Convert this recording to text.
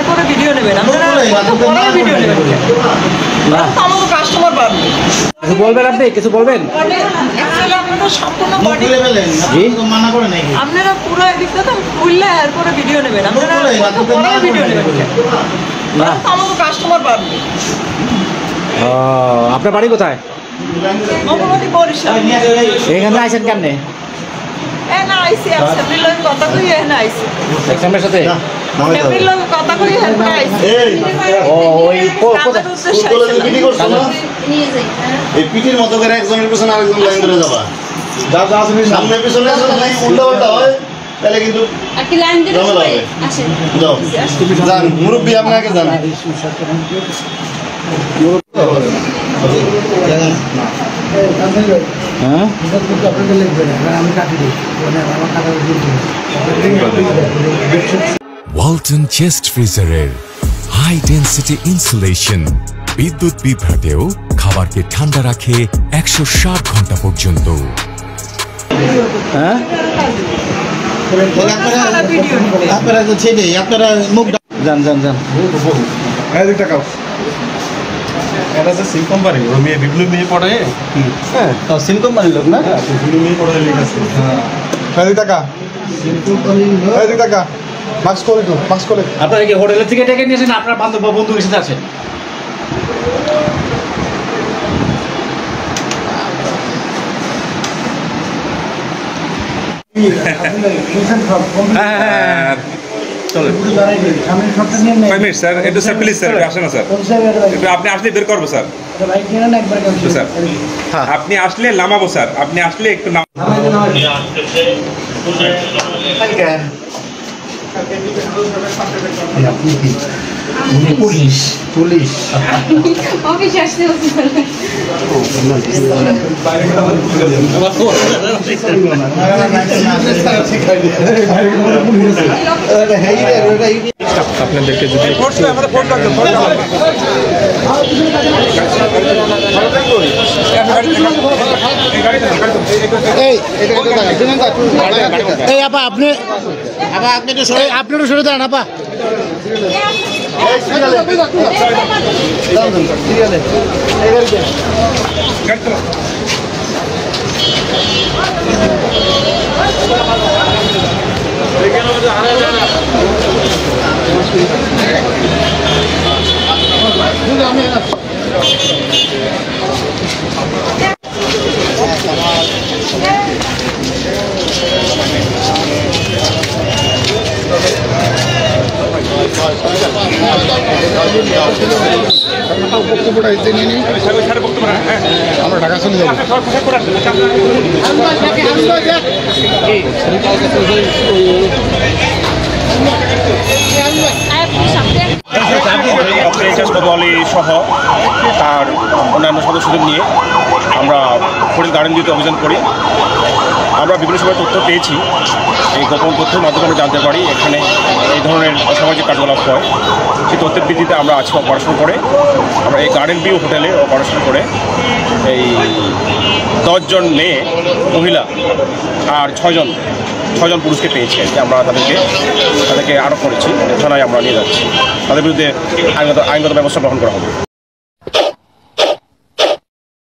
এরপরে ভিডিও নেবেন আপনারা, কত বড় ভিডিও নেবেন না আমাদের কাস্টমার বাড়বে। কিছু বলবেন আপনি, কিছু বলবেন? অ্যাকচুয়ালি আপনারা সম্পূর্ণ বডি মানা করে নাকি আপনারা পুরো এদিকটা তো খুললে এরপরে ভিডিও নেবেন আপনারা, কত বড় ভিডিও নেবেন না আমাদের কাস্টমার বাড়বে। আপনার বাড়ি কোথায়? মোটামুটি বরিশাল। এখানে আইছেন কেমনে? না আইসি ফ্যামিলির লগে কথা কই না আইসি এক্সামের সাথে ফ্যামিলির লগে কথা কই না আইসি। ওই কোথায় কলেজে পিটি করছ না? এই পিটির মতো করে একজনের পিছনে আরেকজন লাইন ধরে যাবা। সামনে পিছনে যদি উল্টা পাল্টা হয় তাহলে কিন্তু আকি লাইন ধরে আসেন। যাও যান মুরব্বি আপনাকে যান। হ্যাঁ ওয়ালটন চেস্ট ফ্রিজারের হাই ডেন্সিটি ইনসুলেশন বিদ্যুৎ বিভ্রাটেও খাবারকে ঠান্ডা রাখে 160 ঘন্টা পর্যন্ত। হ্যাঁ আপনারা তো ছেড়ে আপনারা মুখ যান যান যান। এটা যে সিম কোম্পানি ও মেয়ে বিপ্লব মেয়ে পড়ে। হ্যাঁ তো সিম কোম্পানির লোক না? বিপ্লব মেয়ে পড়ে লিখেছে। টাকা মাস্ক করে তো মাস্ক করে আপনারা কি হোটেলের থেকে ডেকে নিয়েছেন? আপনার বান্ধব বা বন্ধুর সাথে আছেন? স্যার একটু স্যার প্লিজ স্যার আসেন না স্যার, আপনি আসলে বের করবো স্যার। স্যার আপনি আসলে নামাবো স্যার, আপনি আসলে একটু নাম পুলিশ পুলিশ অফিস আসতে হচ্ছে আপনাদেরকে যদি এই আপা আপনি একটু সরে দেন আপা। আমরা ঢাকা চলে যাবো। সহ তার অন্যান্য সদস্যদের নিয়ে আমরা ফরিদ গার্ডেন ডিউতে অভিযান করি। আমরা বিভিন্ন সময় তথ্য পেয়েছি, এই গোপন তথ্যের মাধ্যমে আমরা জানতে পারি এখানে এই ধরনের অসামাজিক কার্যকলাপ হয়। সেই তথ্যের ভিত্তিতে আমরা আজকে অপারেশন করে আমরা এই গার্ডেন ভিউ হোটেলে অপারেশন করে এই 10 জন মেয়ে মহিলা আর 6 জন পুরুষকে পেয়েছি। আমরা তাদেরকে আটক করেছি, থানায় আমরা নিয়ে যাচ্ছি। তাদের বিরুদ্ধে আইনগত ব্যবস্থা গ্রহণ করা হবে।